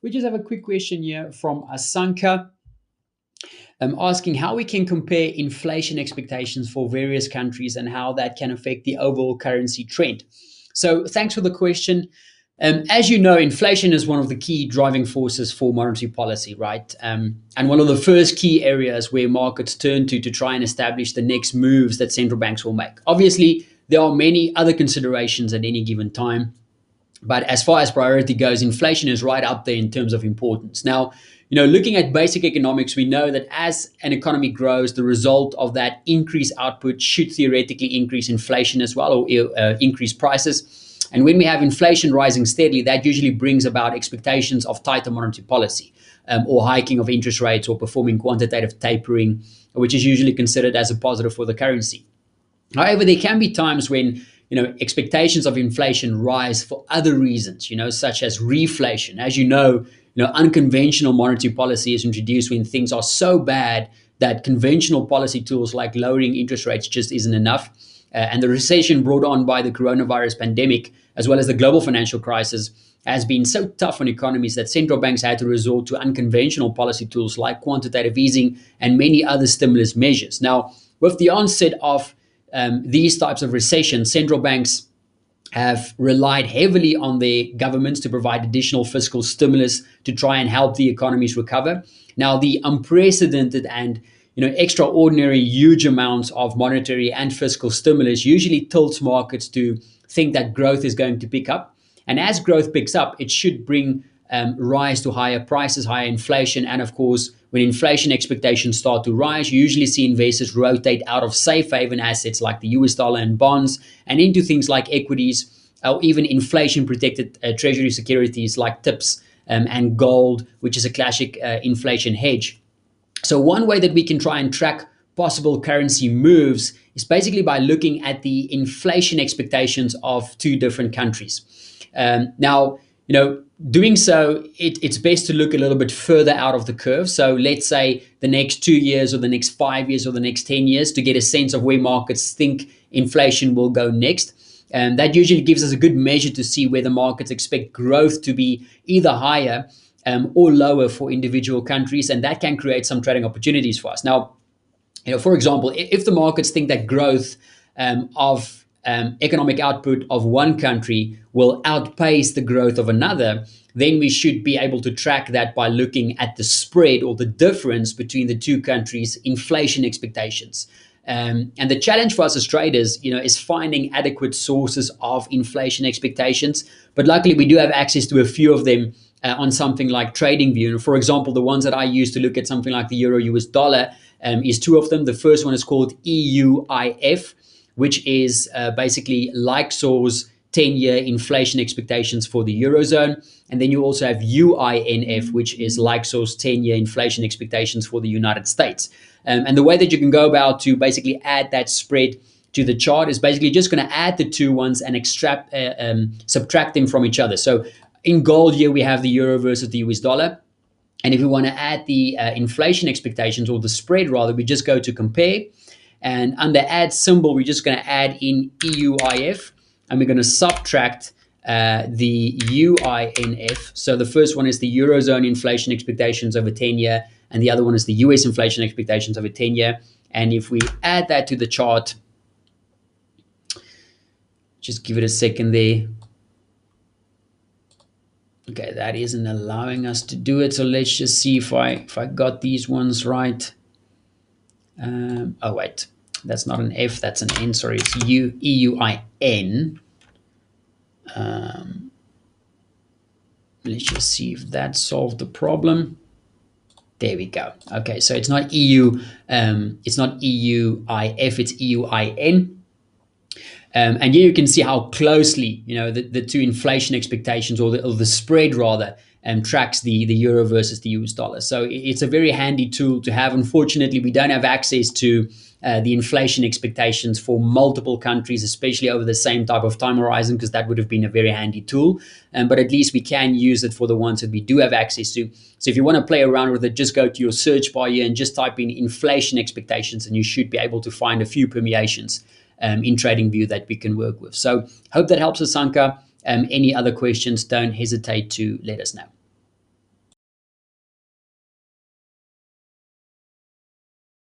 We just have a quick question here from Asanka, asking how we can compare inflation expectations for various countries and how that can affect the overall currency trend. So, thanks for the question. As you know, inflation is one of the key driving forces for monetary policy, right? And one of the first key areas where markets turn to try and establish the next moves that central banks will make. Obviously, there are many other considerations at any given time, but as far as priority goes, inflation is right up there in terms of importance. Now, looking at basic economics, we know that as an economy grows, the result of that increased output should theoretically increase inflation as well, or increase prices. And when we have inflation rising steadily, that usually brings about expectations of tighter monetary policy, or hiking of interest rates, or performing quantitative tapering, which is usually considered as a positive for the currency. However, there can be times when expectations of inflation rise for other reasons, such as reflation. As unconventional monetary policy is introduced when things are so bad that conventional policy tools like lowering interest rates just isn't enough. And the recession brought on by the coronavirus pandemic, as well as the global financial crisis, has been so tough on economies that central banks had to resort to unconventional policy tools like quantitative easing and many other stimulus measures. Now, with the onset of these types of recessions, central banks have relied heavily on their governments to provide additional fiscal stimulus to try and help the economies recover. Now, the unprecedented and extraordinary huge amounts of monetary and fiscal stimulus usually tilts markets to think that growth is going to pick up. And as growth picks up, it should bring rise to higher prices, higher inflation, and of course, when inflation expectations start to rise, you usually see investors rotate out of safe haven assets like the US dollar and bonds and into things like equities, or even inflation protected treasury securities like TIPS, and gold, which is a classic inflation hedge. So, one way that we can try and track possible currency moves is basically by looking at the inflation expectations of two different countries. Now, doing so, it's best to look a little bit further out of the curve. So let's say the next 2 years or the next 5 years or the next 10 years to get a sense of where markets think inflation will go next. And that usually gives us a good measure to see whether markets expect growth to be either higher or lower for individual countries. And that can create some trading opportunities for us. Now, for example, if the markets think that growth of economic output of one country will outpace the growth of another, then we should be able to track that by looking at the spread or the difference between the two countries' inflation expectations. And the challenge for us as traders, is finding adequate sources of inflation expectations. But luckily, we do have access to a few of them on something like Tradingview. For example, the ones that I use to look at something like the euro US dollar is two of them. The first one is called EUIF, which is basically Lyksour's 10-year inflation expectations for the Eurozone. And then you also have UINF, which is Lyksour's 10-year inflation expectations for the United States. And the way that you can go about to basically add that spread to the chart is basically just going to add the two ones and subtract them from each other. So in gold here, we have the euro versus the US dollar. And if we want to add the inflation expectations, or the spread rather, we just go to compare. And under add symbol, we're just going to add in EUIF, and we're going to subtract the UINF. So the first one is the Eurozone inflation expectations over 10 year, and the other one is the US inflation expectations over 10 year. And if we add that to the chart, just give it a second there. Okay, that isn't allowing us to do it. So let's just see if I got these ones right. Oh wait, that's not an F, that's an N. Sorry, it's EUIN. Let's just see if that solved the problem. There we go. Okay, so it's not EUIF, it's EUIN. And here you can see how closely, the two inflation expectations, or the spread rather, tracks the euro versus the US dollar. So it's a very handy tool to have. Unfortunately, we don't have access to the inflation expectations for multiple countries, especially over the same type of time horizon, because that would have been a very handy tool. But at least we can use it for the ones that we do have access to. So if you want to play around with it, just go to your search bar here and just type in inflation expectations, and you should be able to find a few permeations in TradingView that we can work with. So hope that helps, Asanka. Any other questions, don't hesitate to let us know.